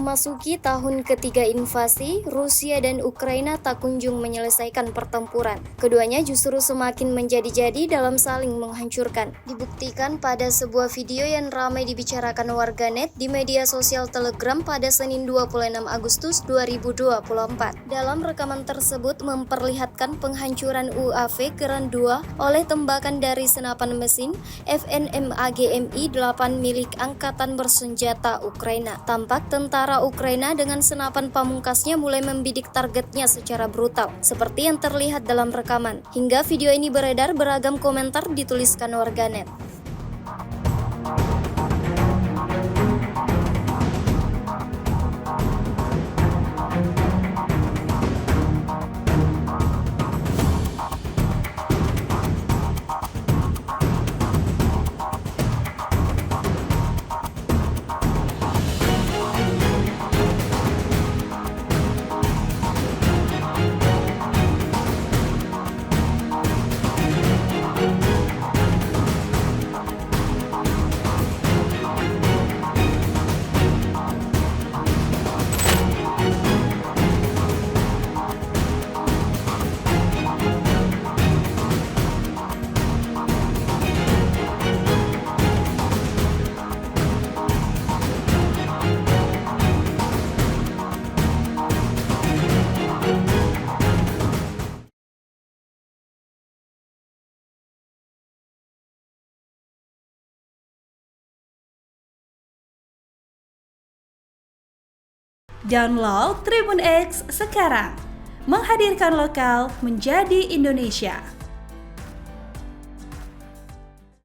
Memasuki tahun ketiga invasi, Rusia dan Ukraina tak kunjung menyelesaikan pertempuran. Keduanya justru semakin menjadi-jadi dalam saling menghancurkan. Dibuktikan pada sebuah video yang ramai dibicarakan warganet di media sosial Telegram pada Senin 26 Agustus 2024. Dalam rekaman tersebut memperlihatkan penghancuran UAV Keren 2 oleh tembakan dari senapan mesin FNMAGMI-8 milik Angkatan Bersenjata Ukraina. Tampak tentara Ukraina dengan senapan pamungkasnya mulai membidik targetnya secara brutal, seperti yang terlihat dalam rekaman. Hingga video ini beredar, beragam komentar dituliskan warganet. Download Tribun X sekarang, menghadirkan lokal menjadi Indonesia.